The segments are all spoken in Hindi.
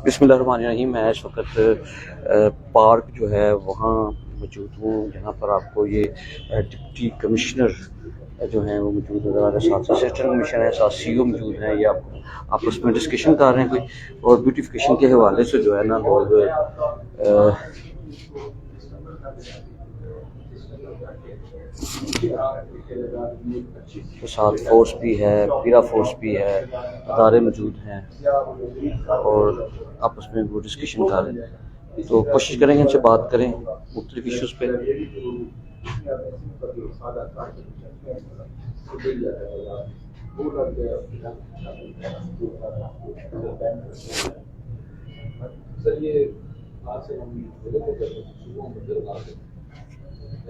बिस्मिल्लाहिर्रहमानिर्रहीम। मैं इस वक्त पार्क जो है वहाँ मौजूद हूँ, जहाँ पर आपको ये डिप्टी कमिश्नर जो हैं वो मौजूद नज़र आ रहे हैं, साथ असिस्टेंट कमिश्नर है, साथ CEO मौजूद हैं। ये आपस में डिस्कशन कर रहे हैं कोई, और ब्यूटिफिकेशन के हवाले से जो है ना लोग तो साथ फोर्स भी है, पीरा फोर्स भी है, अदारे मौजूद हैं और आपस में वो डिस्कशन कर रहे हैं। तो कोशिश करेंगे इनसे बात करें मुख्तलिफ इशूज़ पे।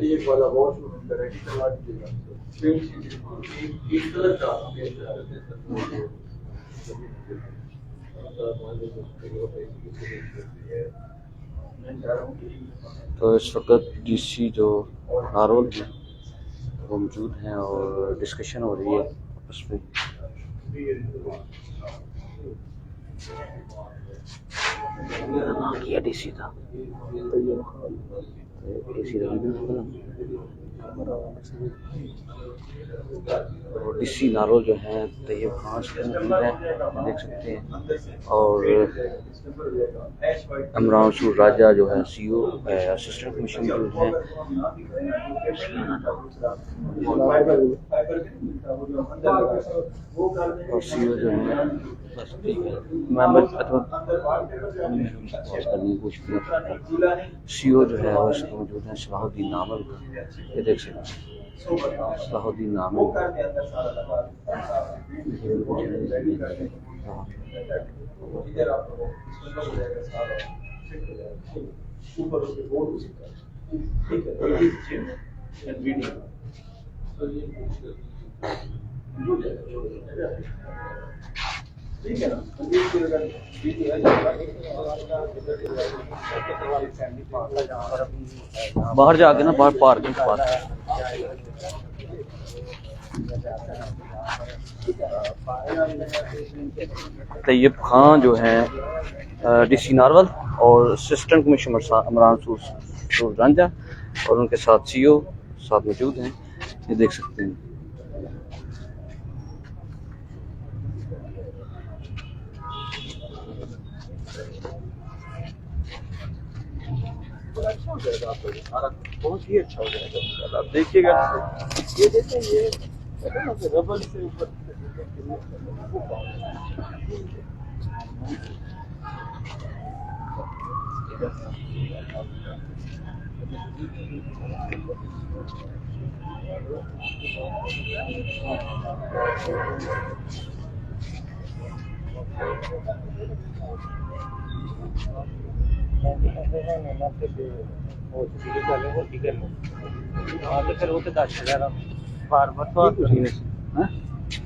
एक वाला वॉशरूम रेडी करवा दीजिएगा। तो इस वक्त DC जो नारोल हैं वो मौजूद हैं और डिस्कशन हो रही है आपस में। किया DC था DC नारोल जो है तैयब खान मौजूद हैं, देख सकते हैं, और इमरान सूर राजा जो है CEO असिस्टेंट कमिश्नर मौजूद हैं। और CEO जो है बस ठीक है, CEO जो है वो इसको मौजूद है सलाहुद्दीन नामल, ये देख सकते हैं सलाहुद्दीन नामल। बाहर जाके ना बाहर पार्किंग तैयब खान जो है DC नारवल और असिस्टेंट कमिश्नर इमरान सूर रांझा और उनके साथ CEO साथ मौजूद हैं, ये देख सकते हैं। अच्छा हो जाएगा, आपका सारा बहुत ही अच्छा हो जाएगा। आप देखिएगा, ये देखिए, ये रबड़ से ऊपर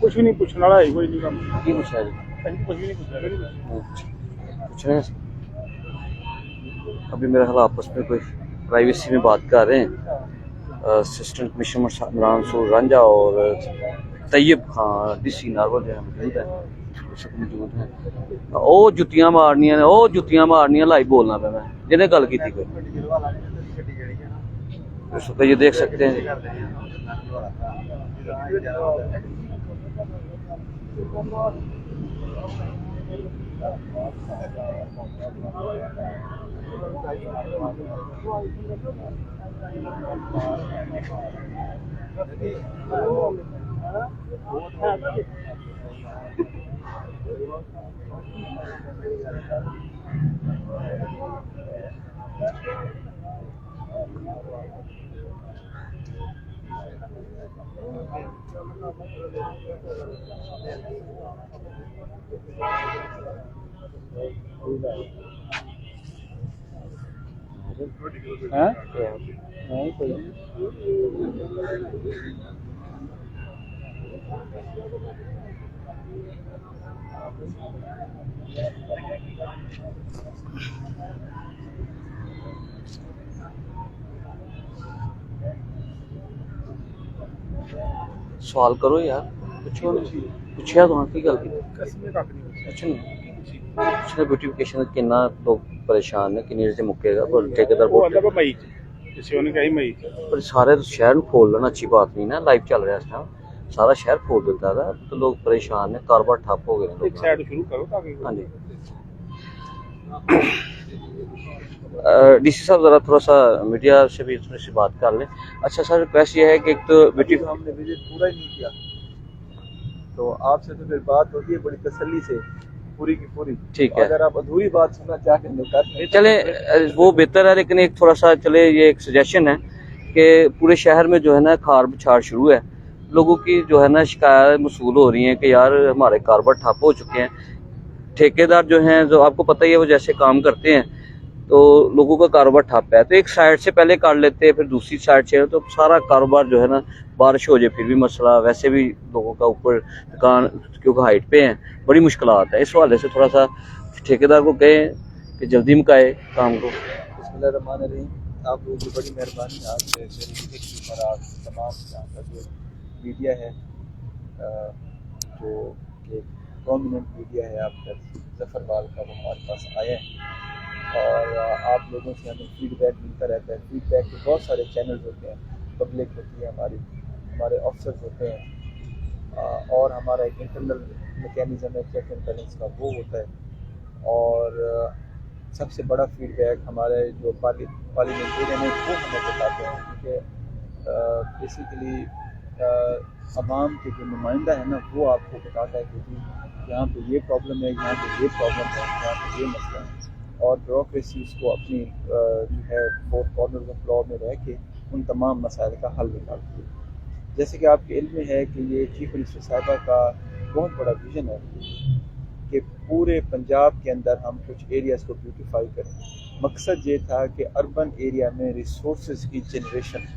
कुछ भी नहीं पूछने वाला है, कोई नहीं पूछा कुछ भी नहीं पूछा। अभी मेरा ख्याल आपस में कोई प्राइवेसी में बात कर रहे हैं। असिस्टेंट कमिश्नर इमरान सूर रांझा और तैयब खान DC नारवल जो है मौजूद है, मौजूद हैं। ओ जुत्तियां मारनियां ने, ओ जुत्तियां मारनियां लाई बोलना पे मैं जिन्हें गल की थी कोई। तो ये देख सकते हैं सवाल करो यार, पूछो ਪੁੱਛਿਆ ਤਾਂ ਕੀ ਗੱਲ ਕੀਤੀ? ਕਸਮੇ ਕੱਖ ਨਹੀਂ ਹੋਇਆ ਅੱਛਾ ਨਹੀਂ ਪਿਛਲੇ ਬਿਊਟੀਫਿਕੇਸ਼ਨ ਕਿੰਨਾ ਲੋਕ ਪਰੇਸ਼ਾਨ ਨੇ ਕਿੰਨੀ ਦੇਰ 'ਚ ਮੁੱਕੇਗਾ ਪਰ ਠੇਕੇਦਾਰ ਉਹ ਬਹੁਤ ਅੱਲਾ ਮਈ ਕਿਸੇ ਉਹਨੇ ਕਹੀ ਮਈ पर सारे शहर को खोल लेना अच्छी बात नहीं ना लाइव चल रहा है इस टाइम सारा शहर खोल देता है तो लोग परेशान हैं कारोबार ठप हो गए ਇੱਕ ਸਾਈਡ ਸ਼ੁਰੂ ਕਰੋ ਤਾਂ ਕਿ हाँ जी डीसी साहब ज़रा थोड़ा सा मीडिया से भी थोड़ी सी बात कर लें। अच्छा सर रिक्वेस्ट ये है कि एक तो अभी हमने विजिट पूरा ही नहीं किया तो आपसे तो फिर बात होती है बड़ी तसल्ली से पूरी की पूरी। ठीक है अगर आप अधूरी बात सुनना चाहते हैं तो कर लें। चले वो बेहतर है लेकिन एक थोड़ा सा चले ये एक सजेशन है कि पूरे शहर में जो है ना खार बछाड़ शुरू है लोगों की जो है ना शिकायत मसूल हो रही हैं कि यार हमारे कारोबार ठप हो चुके हैं ठेकेदार जो हैं जो आपको पता ही है वो जैसे काम करते हैं तो लोगों का कारोबार ठप है तो एक साइड से पहले काट लेते हैं फिर दूसरी साइड से तो सारा कारोबार जो है ना बारिश हो जाए फिर भी मसला वैसे भी लोगों का ऊपर दुकान क्योंकि हाइट पे हैं बड़ी मुश्किलात है इस हवाले से थोड़ा सा ठेकेदार को कहें कि जल्दी मुकाए काम को। बिस्मिल्लाहिर्रहमानिर्रहीम। आप लोगों की बड़ी मेहरबानी आज मेरी विजिट की पर आप तमाम यहाँ का जो मीडिया है जो कि प्रोमिनेंट मीडिया है आपका जफरवाल का वो हमारे पास आया है और आप लोगों से हमें फीडबैक मिलता रहता है। फीडबैक के बहुत सारे चैनल्स होते हैं पब्लिक होती है हमारे ऑफिसर्स होते हैं और हमारा एक इंटरनल मैकेनिज्म है चेक एंड बैलेंस का वो होता है और सबसे बड़ा फीडबैक हमारे जो पार्लियामेंटेरियन है वो हमें बताते हैं क्योंकि बेसिकली अवाम के जो नुमाइंदा है ना वो आपको बताता है कि यहाँ पे ये प्रॉब्लम है यहाँ पे ये प्रॉब्लम है यहाँ पे ये मसला है और ब्यूरोक्रेसी उसको अपनी जो है फोर कॉर्नर्स ऑफ लॉ में रह के उन तमाम मसाइल का हल निकालती है। जैसे कि आपके इल्म में है कि ये चीफ मिनिस्टर साहिबा का बहुत बड़ा विजन है कि पूरे पंजाब के अंदर हम कुछ एरियाज़ को ब्यूटिफाई करें। मकसद ये था कि अर्बन एरिया में रिसोर्सेज की जनरेशन।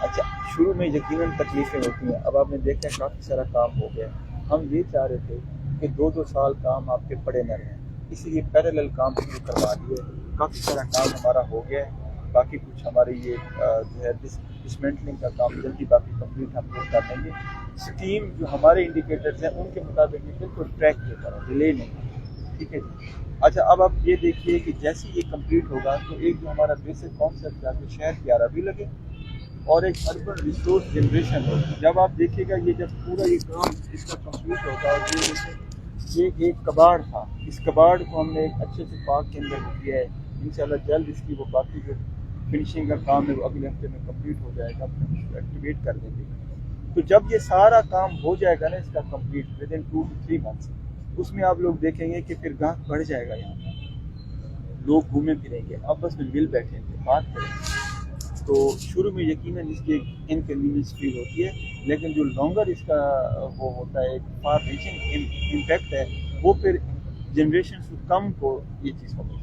अच्छा शुरू में यकीनन तकलीफ़ें होती हैं अब आपने देखा है काफ़ी सारा काम हो गया हम ये चाह रहे थे कि 2-2 साल काम आपके पड़े न रहें इसलिए पैरेलल काम शुरू करवा दिए काफ़ी सारा काम हमारा हो गया है बाकी कुछ हमारे ये जो है डिसमेंटलिंग का काम जल्दी बाकी कंप्लीट हम लोग कर लेंगे। स्टीम जो हमारे इंडिकेटर्स हैं उनके मुताबिक ये बिल्कुल ट्रैक के तरह डिले नहीं ठीक है जी। अच्छा अब आप ये देखिए कि जैसे ये कंप्लीट होगा तो एक जो हमारा बेसिक कॉन्सेप्ट है कि शहर की आराबी लगे और एक अर्बन रिसोर्स जनरेशन होगी। जब आप देखिएगा ये जब पूरा ये काम इसका कंप्लीट होगा और ये एक कबाड़ था इस कबाड़ को हमने एक अच्छे से पार्क के अंदर किया है इंशाल्लाह जल्द इसकी वो बाकी जो फिनिशिंग का काम है वो अगले हफ्ते में कंप्लीट हो जाएगा फिर उसको एक्टिवेट कर देंगे। तो जब ये सारा काम हो जाएगा ना इसका complete with in 2 to 3 months उसमें आप लोग देखेंगे कि फिर गाहक बढ़ जाएगा यहाँ पर लोग घूमे फिरेंगे आपस में मिल बैठेंगे बात करेंगे तो शुरू में यकीनन इसकी एक इनकन्वीनियंस फील होती है लेकिन जो लॉन्गर इसका वो होता है एक फार रीचिंग इम्पैक्ट है वो फिर जनरेशन टू कम को ये चीज़ होती है।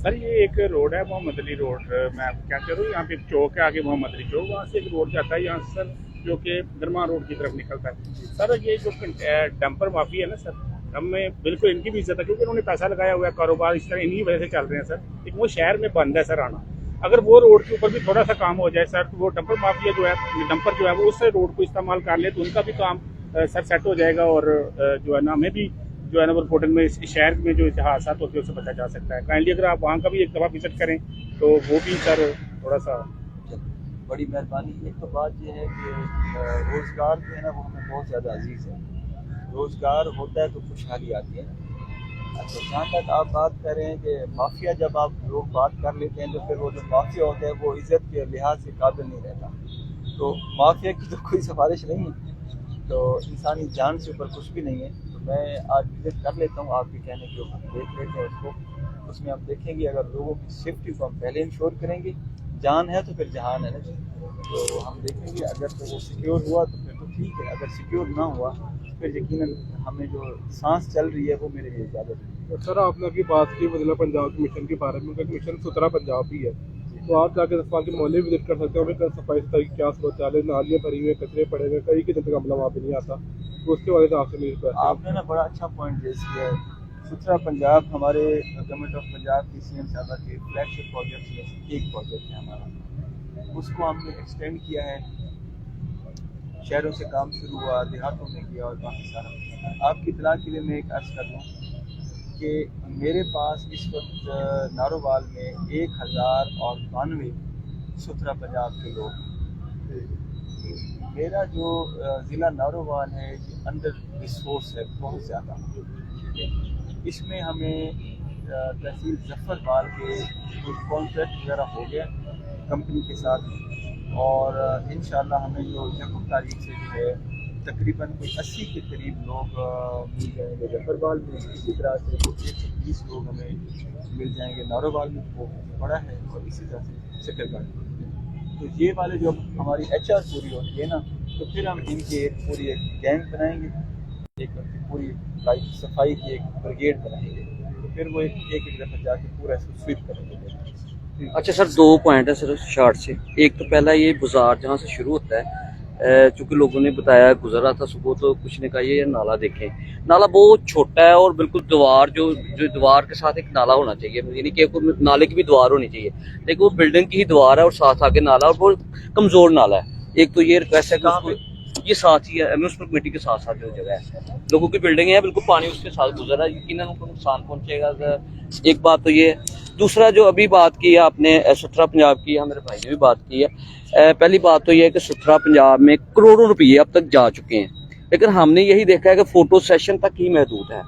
सर ये एक रोड है मोहम्मद अली रोड मैं आपको क्या करूँ यहाँ पे एक चौक है आगे मोहम्मद अली चौक वहाँ से एक रोड जाता है यहाँ सर जो कि दरमा रोड की तरफ निकलता है। सर ये जो डंपर माफी है ना सर हमें बिल्कुल इनकी भी इज्जत है क्योंकि उन्होंने पैसा लगाया हुआ है कारोबार इस तरह इन्हीं वजह से चल रहे हैं सर लेकिन वो शहर में बंद है सर आना अगर वो रोड के ऊपर भी थोड़ा सा काम हो जाए सर तो वो डंपर माफिया जो है डंपर जो है वो उस रोड को इस्तेमाल कर ले तो उनका भी काम सर सेट हो जाएगा और जो है ना हमें भी जो है ना वो रिपोर्टिंग में इस शहर में जो हादसा होते हैं उससे बचा जा सकता है। काइंडली अगर आप वहाँ का भी एक दफ़ा विजिट करें तो वो भी सर थोड़ा सा बड़ी मेहरबानी। एक तो बात ये है कि रोज़गार जो है ना वो हमें बहुत ज़्यादा अजीज़ है रोज़गार होता है तो खुशहाली आती है। अच्छा जहाँ तक आप बात कर रहे हैं कि माफिया जब आप लोग बात कर लेते हैं तो फिर वो जो माफिया होता है वो इज़्ज़त के लिहाज से काबिल नहीं रहता तो माफिया की तो कोई सिफारिश नहीं है तो इंसानी जान से ऊपर कुछ भी नहीं है। तो मैं आज विजिट कर लेता हूँ आपके कहने के ऊपर देख लेते हैं उसको उसमें आप देखेंगे अगर लोगों की सेफ्टी को हम पहले इंश्योर करेंगे जान है तो फिर जहान है ना तो हम देखेंगे अगर तो वो सिक्योर हुआ तो फिर तो ठीक है अगर सिक्योर ना हुआ फिर यकीनन हमें जो सांस चल रही है वो मेरे लिए ज़्यादा है। सर आपने अभी बात की बदला पंजाब के मिशन के बारे में मिशन सुथरा पंजाब भी है तो आप जाके दफा के मोहल्ले विजिट कर सकते हो हमें सफाई सुथराई की क्या सूरत है नालियाँ भरी हुई कचरे पड़े हुए कई के दिन तक अमला वहाँ पे नहीं आता तो उसके बारे में आपसे मेरी आपने ना बड़ा अच्छा पॉइंट रेस किया है। सुथरा पंजाब हमारे गवर्नमेंट ऑफ पंजाब की CM साहबा के फ्लैगशिप प्रोजेक्ट में एक प्रोजेक्ट है हमारा उसको हमने एक्सटेंड किया है शहरों से काम शुरू हुआ, देहातों में किया और बाकी सारा। आपकी इतला के लिए मैं एक अर्ज़ कर दूँ कि मेरे पास इस वक्त नारोवाल में 1092 सुथरा पंजाब के लोग हैं। मेरा जो ज़िला नारोवाल है ये अंडर रिसोर्स है बहुत ज़्यादा, ठीक है। इसमें हमें तहसील जफ़रवाल के कुछ कॉन्ट्रैक्ट वगैरह हो गया कंपनी के साथ, और इंशाल्लाह हमें जो 1 तारीख से जो है तकरीबन कोई 80 के करीब लोग मिल जाएंगे जफरवाल में। इसी तरह से 120 लोग हमें मिल जाएंगे नारोवाल में, वो बड़ा है, और इसी तरह से शकरगढ़। तो ये वाले जो हमारी HR पूरी होती है ना, तो फिर हम इनकी एक पूरी एक गैंग बनाएंगे, एक उनकी पूरी लाइफ सफाई की एक ब्रिगेड बनाएंगे, तो फिर वो एक दफ़ा जाके पूरा इसको स्वीप करेंगे। अच्छा सर, 2 पॉइंट है सर शॉर्ट से। एक तो पहला ये बाजार जहाँ से शुरू होता है, चूँकि लोगों ने बताया, गुजर रहा था सुबह तो कुछ ने कहा ये नाला देखें, नाला बहुत छोटा है और बिल्कुल दीवार जो दीवार के साथ एक नाला होना चाहिए, यानी कि नाले की भी दीवार होनी चाहिए, लेकिन वो बिल्डिंग की ही दीवार है और साथ आके नाला, और बहुत कमज़ोर नाला है। एक तो ये रिक्वेस्ट है कि उसको ये साथ ही है, म्यूनसिपल कमेटी के साथ साथ जो जगह है, लोगों की बिल्डिंग है, बिल्कुल पानी उसके साथ गुजर रहा है, यकीनन उनको नुकसान पहुँचेगा। एक बात तो ये है। दूसरा जो अभी बात की है आपने सुथरा पंजाब की, मेरे भाई ने भी बात की है। पहली बात तो ये है कि सुथरा पंजाब में करोड़ों रुपये अब तक जा चुके हैं, लेकिन हमने यही देखा है कि फोटो सेशन तक ही महदूद है।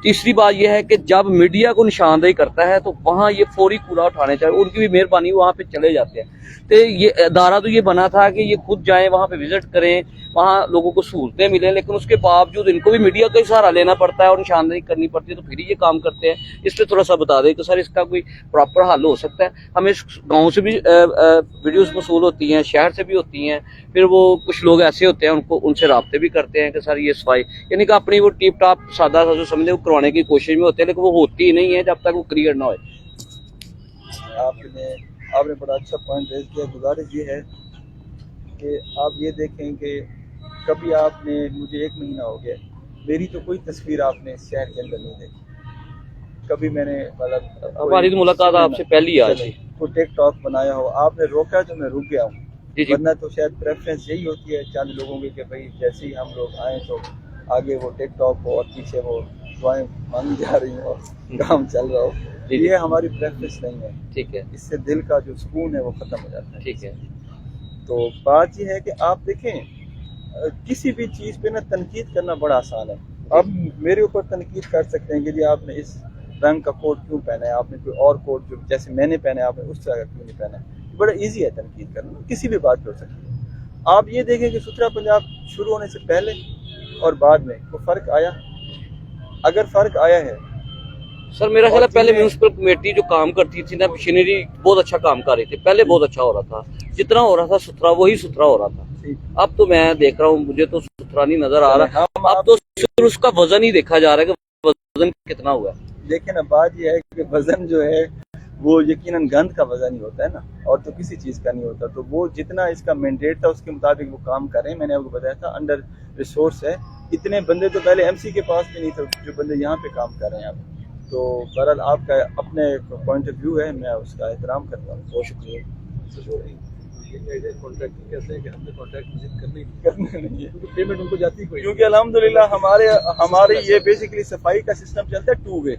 तीसरी बात यह है कि जब मीडिया को निशानदेही करता है तो वहाँ ये फौरी कूड़ा उठाने चाहिए, उनकी भी मेहरबानी, वहाँ पे चले जाते हैं। तो ये अदारा तो ये बना था कि ये खुद जाएं, वहाँ पे विजिट करें, वहाँ लोगों को सहूलतें मिलें, लेकिन उसके बावजूद इनको भी मीडिया का ही सहारा लेना पड़ता है और निशानदेही करनी पड़ती है, तो फिर ये काम करते हैं। इस पर थोड़ा सा बता दें कि सर इसका कोई प्रॉपर हल हो सकता है। हमें गाँव से भी वीडियोज़ वसूल होती हैं, शहर से भी होती हैं, फिर वो कुछ लोग ऐसे होते हैं उनसे राब्ते भी करते हैं कि सर ये सफाई, यानी कि अपनी वो टिप टॉप सादा सा जो समझे वो करवाने की कोशिश में होते हैं, लेकिन वो होती ही नहीं है जब तक वो क्लियर ना हो। आपने बड़ा अच्छा पॉइंट रेज किया। गुजारिश ये है कि आप ये देखें कि कभी आपने, मुझे 1 महीना हो गया, मेरी तो कोई तस्वीर आपने इस शहर के अंदर नहीं देखी। कभी मैंने मतलब हमारी तो मुलाकात आपसे पहली आज ही कोई टिकटॉक बनाया हो, आपने रोका तो मैं रुक गया हूँ, वरना तो शायद प्रेफरेंस यही होती है चंद लोगों की कि भाई जैसे ही हम लोग आए तो आगे वो टिकटॉक हो और पीछे वो दुआएं मांगी जा रही हो और काम चल रहा हो। ये हमारी प्रेफरेंस नहीं है, ठीक है। इससे दिल का जो सुकून है वो ख़त्म हो जाता है, ठीक है। तो बात ये है कि आप देखें किसी भी चीज़ पे ना तनकीद करना बड़ा आसान है। अब मेरे ऊपर तनकीद कर सकते हैं कि जी आपने इस रंग का कोट क्यों पहना है, आपने कोई और कोट जो जैसे मैंने पहना है आपने उस तरह का क्यों नहीं पहना है। बड़ा ईजी है तनकीद करना, किसी भी बात पे हो सकती है। आप ये देखें कि सुथरा पंजाब शुरू होने से पहले और बाद में वो फ़र्क आया, अगर फ़र्क आया है सर, मेरा ख्याल है पहले म्यूनसिपल कमेटी जो काम करती थी ना, मशीनरी बहुत अच्छा काम कर रही थी, पहले बहुत अच्छा हो रहा था, जितना हो रहा था सुथरा वही सुथरा हो रहा था। अब तो मैं देख रहा हूँ, मुझे तो सुथरा नहीं नजर आ रहा, अब तो सिर्फ उसका वजन ही देखा जा रहा है कि वजन कितना हुआ है। देखिए ना, बात यह है कि वजन जो है वो यकीनन गंद का वजन ही होता है ना, और तो किसी चीज़ का नहीं होता। तो वो जितना इसका मैंडेट था उसके मुताबिक वो काम कर रहे हैं। मैंने आपको बताया था अंडर रिसोर्स है, इतने बंदे तो पहले MC के पास भी नहीं थे जो बंदे यहाँ पे काम कर रहे हैं अब। तो बहरहाल आपका अपने पॉइंट ऑफ व्यू है, मैं उसका एहतराम करता हूँ, बहुत शुक्रिया। कॉन्ट्रैक्ट कैसे है कि हमने कॉन्ट्रैक्ट विजिट करने नहीं है, पेमेंट उनको जाती कोई, क्योंकि अल्हम्दुलिल्लाह हमारे ये बेसिकली सफाई का सिस्टम चलता है 2 वे।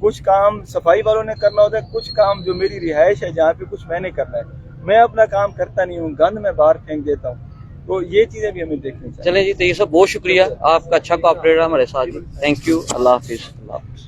कुछ काम सफाई वालों ने करना होता है, कुछ काम जो मेरी रिहाइश है जहाँ पे कुछ मैंने करना है। मैं अपना काम करता नहीं हूँ, गंद में बाहर फेंक देता हूँ, तो ये चीज़ें भी हमें देखनी चाहिए। चलें जी, तो ये सब बहुत शुक्रिया आपका, अच्छा कोऑपरेट रहा हमारे साथ जी, थैंक यू, अल्लाह हाफिज़। अल्लाह हाफिज़।